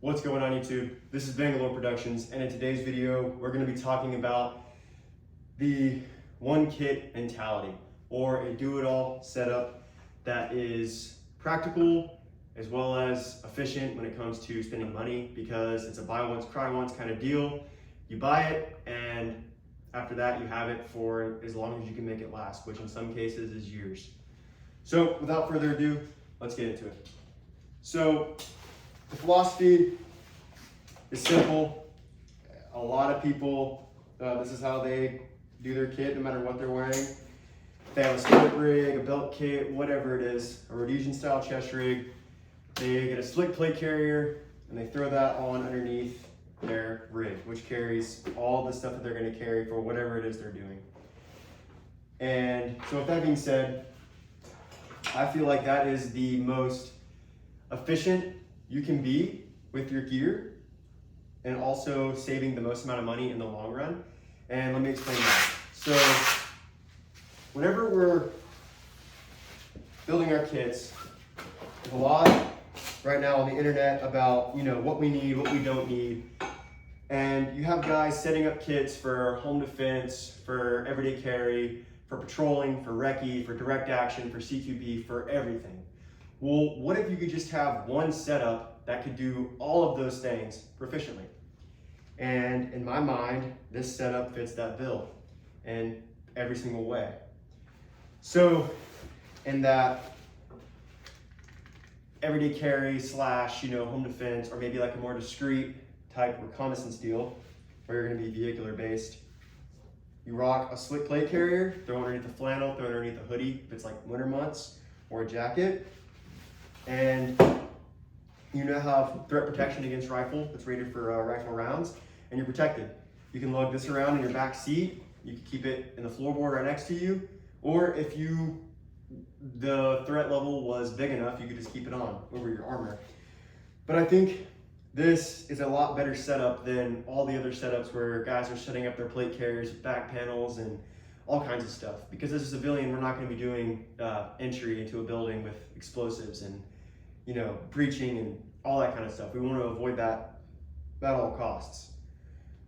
What's going on YouTube? This is Bangalore Productions, and in today's video we're going to be talking about the one kit mentality, or a do-it-all setup that is practical as well as efficient when it comes to spending money, because it's a buy once cry once kind of deal. You buy it and after that you have it for as long as you can make it last, which in some cases is years. So without further ado, let's get into it. So the philosophy is simple. A lot of people, this is how they do their kit no matter what they're wearing. If they have a split rig, a belt kit, whatever it is, a Rhodesian style chest rig, they get a slick plate carrier and they throw that on underneath their rig, which carries all the stuff that they're going to carry for whatever it is they're doing. And so with that being said, I feel like that is the most efficient you can be with your gear, and also saving the most amount of money in the long run. And let me explain that. So whenever we're building our kits, there's a lot right now on the internet about, what we need, what we don't need. And you have guys setting up kits for home defense, for everyday carry, for patrolling, for recce, for direct action, for CQB, for everything. Well, what if you could just have one setup that could do all of those things proficiently? And in my mind, this setup fits that bill in every single way. So in that everyday carry / home defense, or maybe like a more discreet type reconnaissance deal where you're gonna be vehicular based, you rock a slick plate carrier, throw underneath the flannel, throw underneath the hoodie if it's like winter months, or a jacket. And you now have threat protection against rifle that's rated for rifle rounds, and you're protected. You can lug this around in your back seat. You can keep it in the floorboard right next to you, or if the threat level was big enough, you could just keep it on over your armor. But I think this is a lot better setup than all the other setups where guys are setting up their plate carriers with back panels and all kinds of stuff. Because as a civilian, we're not going to be doing entry into a building with explosives and breaching and all that kind of stuff. We want to avoid that at all costs.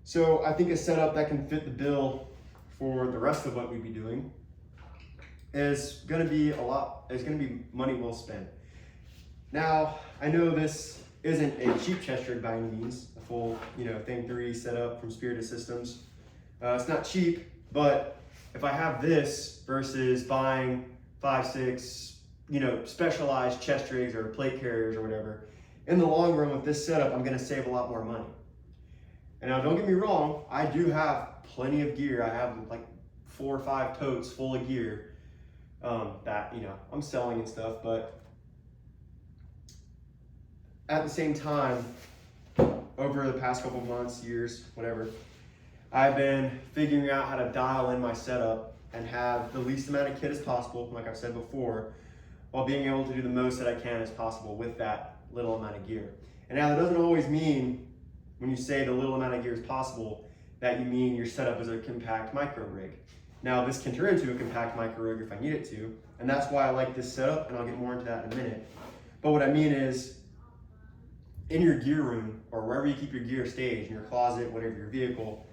So I think a setup that can fit the bill for the rest of what we'd be doing is going to be money well spent. Now, I know this isn't a cheap chest rig by any means, a full Thing 3 setup from Spirited Systems. It's not cheap, but if I have this versus buying 5, 6, specialized chest rigs or plate carriers or whatever, in the long run with this setup, I'm gonna save a lot more money. And now don't get me wrong, I do have plenty of gear. I have like 4 or 5 totes full of gear that, I'm selling and stuff, but at the same time, over the past couple months, years, whatever, I've been figuring out how to dial in my setup and have the least amount of kit as possible, like I've said before, while being able to do the most that I can as possible with that little amount of gear. And now that doesn't always mean, when you say the little amount of gear is possible, that you mean your setup is a compact micro rig. Now this can turn into a compact micro rig if I need it to, and that's why I like this setup, and I'll get more into that in a minute. But what I mean is, in your gear room, or wherever you keep your gear staged, in your closet, whatever your vehicle,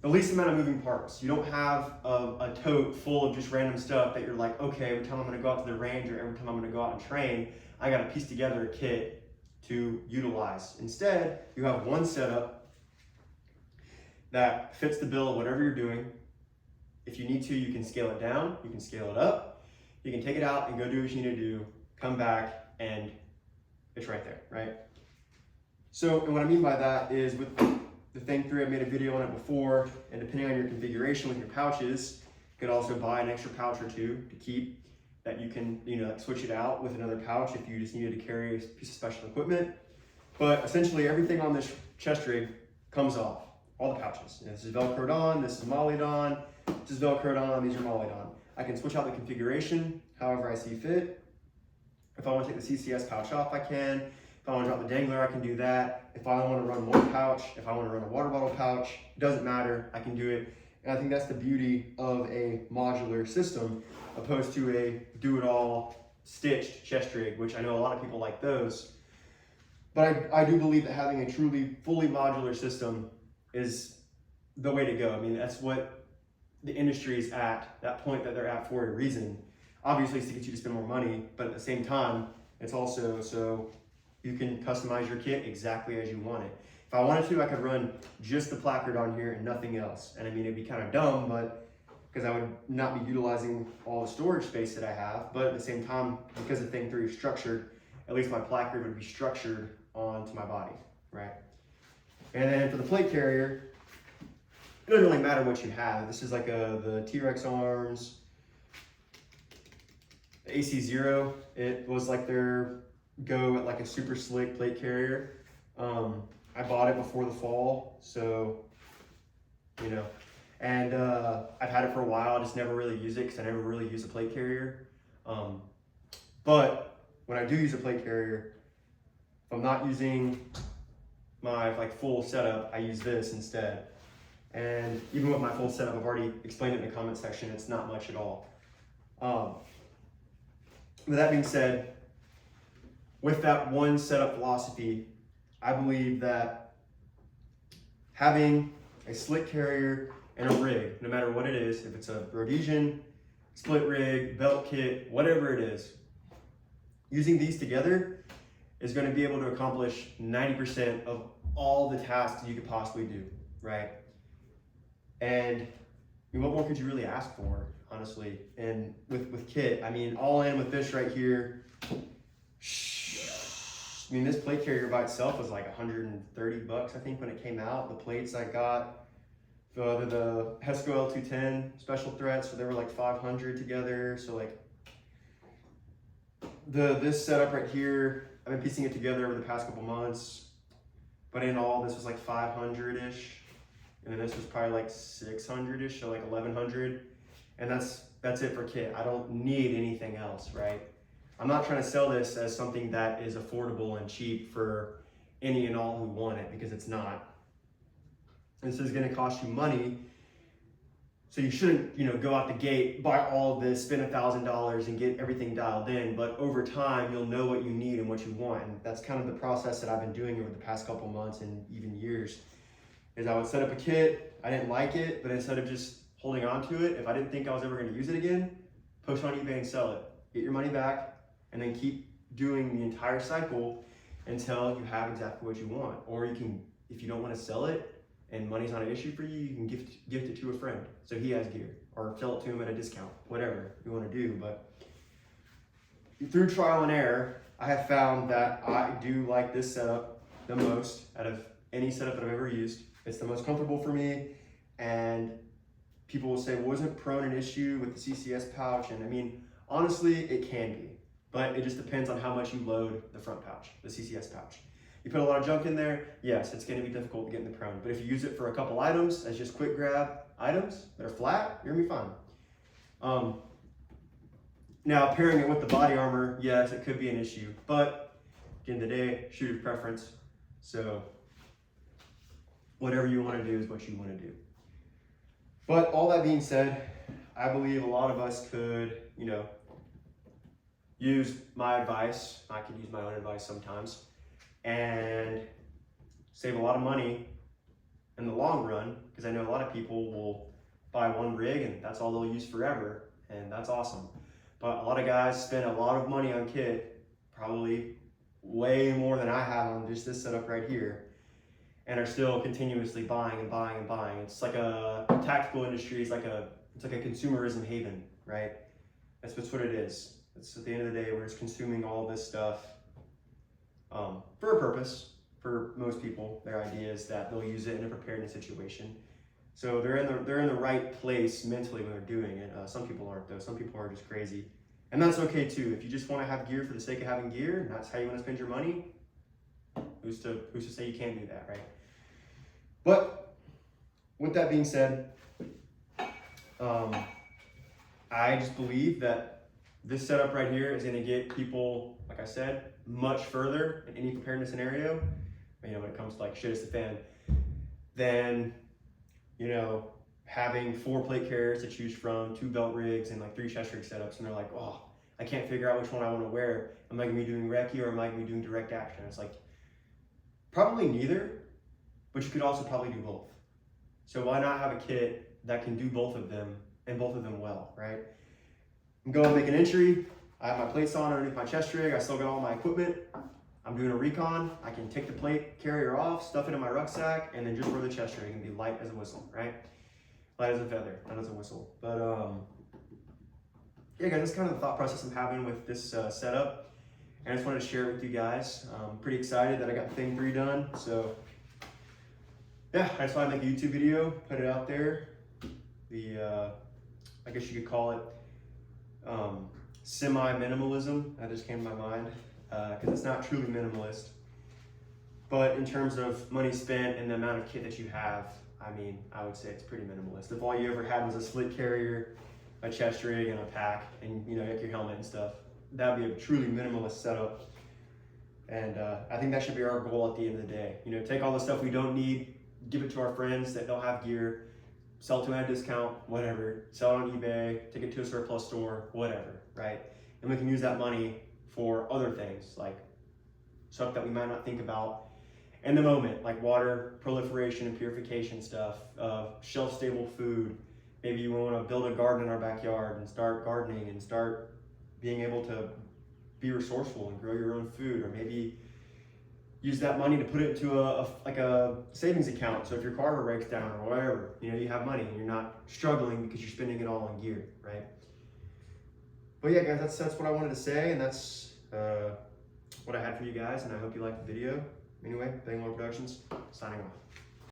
the least amount of moving parts. You don't have a tote full of just random stuff that you're like, okay, every time I'm gonna go out to the range or every time I'm gonna go out and train, I gotta piece together a kit to utilize. Instead, you have one setup that fits the bill of whatever you're doing. If you need to, you can scale it down, you can scale it up, you can take it out and go do what you need to do, come back, and it's right there, right? So, and what I mean by that is with the Thing 3, I made a video on it before, and depending on your configuration with your pouches, you could also buy an extra pouch or two to keep that you can, switch it out with another pouch if you just needed to carry a piece of special equipment. But essentially everything on this chest rig comes off, all the pouches. This is Velcroed on, this is mollied on, this is Velcroed on, these are mollied on. I can switch out the configuration however I see fit. If I want to take the CCS pouch off, I can. If I want to drop the dangler, I can do that. If I want to run one pouch, if I want to run a water bottle pouch, it doesn't matter, I can do it. And I think that's the beauty of a modular system opposed to a do-it-all stitched chest rig, which I know a lot of people like those. But I do believe that having a truly fully modular system is the way to go. I mean, that's what the industry is at, that point that they're at for a reason. Obviously, it's to get you to spend more money, but at the same time, it's also so you can customize your kit exactly as you want it. If I wanted to, I could run just the placard on here and nothing else. And I mean, it'd be kind of dumb, but because I would not be utilizing all the storage space that I have. But at the same time, because the thing 3 is structured, at least my placard would be structured onto my body, right? And then for the plate carrier, it doesn't really matter what you have. This is like the T-Rex arms, the AC0. It was like their go at like a super slick plate carrier. I bought it before the fall, so, you know, and I've had it for a while. I just never really use it because I never really use a plate carrier. But when I do use a plate carrier, if I'm not using my like full setup, I use this instead. And even with my full setup, I've already explained it in the comment section, it's not much at all. With that being said, with that one setup philosophy, I believe that having a slick carrier and a rig, no matter what it is, if it's a Rhodesian, split rig, belt kit, whatever it is, using these together is going to be able to accomplish 90% of all the tasks you could possibly do, right? And I mean, what more could you really ask for, honestly? And with kit, I mean, all in with this right here, I mean, this plate carrier by itself was like 130 bucks, I think, when it came out. The plates I got, the Hesco L210 special threats, so they were like 500 together. So like this setup right here, I've been piecing it together over the past couple months, but in all, this was like 500-ish. And then this was probably like 600-ish, so like 1,100. And that's it for kit. I don't need anything else, right? I'm not trying to sell this as something that is affordable and cheap for any and all who want it, because it's not. This is gonna cost you money. So you shouldn't, go out the gate, buy all of this, spend $1,000 and get everything dialed in. But over time, you'll know what you need and what you want. And that's kind of the process that I've been doing over the past couple months and even years. Is I would set up a kit, I didn't like it, but instead of just holding on to it, if I didn't think I was ever gonna use it again, post on eBay and sell it. Get your money back, and then keep doing the entire cycle until you have exactly what you want. Or you can, if you don't wanna sell it and money's not an issue for you, you can gift it to a friend so he has gear, or sell it to him at a discount, whatever you wanna do. But through trial and error, I have found that I do like this setup the most out of any setup that I've ever used. It's the most comfortable for me, and people will say, well, isn't prone an issue with the CCS pouch? And I mean, honestly, it can be, but it just depends on how much you load the front pouch, the CCS pouch. You put a lot of junk in there, yes, it's gonna be difficult to get in the prone, but if you use it for a couple items as just quick grab items that are flat, you're gonna be fine. Now, pairing it with the body armor, yes, it could be an issue, but at the end of the day, shooter's preference, so whatever you want to do is what you want to do. But all that being said, I believe a lot of us could, use my advice. I could use my own advice sometimes and save a lot of money in the long run, because I know a lot of people will buy one rig and that's all they'll use forever, and that's awesome. But a lot of guys spend a lot of money on kit, probably way more than I have on just this setup right here, and are still continuously buying and buying and buying. It's like a tactical industry. It's like a consumerism haven, right? That's what it is. It's at the end of the day, we're just consuming all this stuff for a purpose. For most people, their idea is that they'll use it in a preparedness situation. So they're in the right place mentally when they're doing it. Some people aren't though. Some people are just crazy, and that's okay too. If you just want to have gear for the sake of having gear, and that's how you want to spend your money, who's to say you can't do that, right? But with that being said, I just believe that this setup right here is going to get people, like I said, much further in any preparedness scenario. When it comes to like shit is the fan, than having 4 plate carriers to choose from, 2 belt rigs, and like 3 chest rig setups, and they're like, oh, I can't figure out which one I want to wear. Am I going to be doing recce or am I going to be doing direct action? It's like, Probably neither, but you could also probably do both. So why not have a kit that can do both of them and both of them well, right? I'm going to make an entry. I have my plates on underneath my chest rig. I still got all my equipment. I'm doing a recon. I can take the plate carrier off, stuff it in my rucksack, and then just wear the chest rig and be light as a whistle, right? Light as a feather, not as a whistle. But yeah, guys, that's kind of the thought process I'm having with this setup. And I just wanted to share it with you guys. I'm pretty excited that I got thing 3 done. So yeah, I just want to make a YouTube video, put it out there. I guess you could call it semi-minimalism. That just came to my mind because it's not truly minimalist. But in terms of money spent and the amount of kit that you have, I mean, I would say it's pretty minimalist. If all you ever had was a split carrier, a chest rig, and a pack, and you know, like your helmet and stuff, that would be a truly minimalist setup. And I think that should be our goal at the end of the day. You know, take all the stuff we don't need, give it to our friends that don't have gear, sell to at a discount, whatever, sell it on eBay, take it to a surplus store, whatever, right? And we can use that money for other things, like stuff that we might not think about in the moment, like water proliferation and purification stuff, shelf-stable food. Maybe you want to build a garden in our backyard and start gardening and start being able to be resourceful and grow your own food, or maybe use that money to put it into a savings account. So if your car ever breaks down or whatever, you know, you have money and you're not struggling because you're spending it all on gear, right? But yeah, guys, that's what I wanted to say, and that's what I had for you guys, and I hope you liked the video. Anyway, Bangalore Productions, signing off.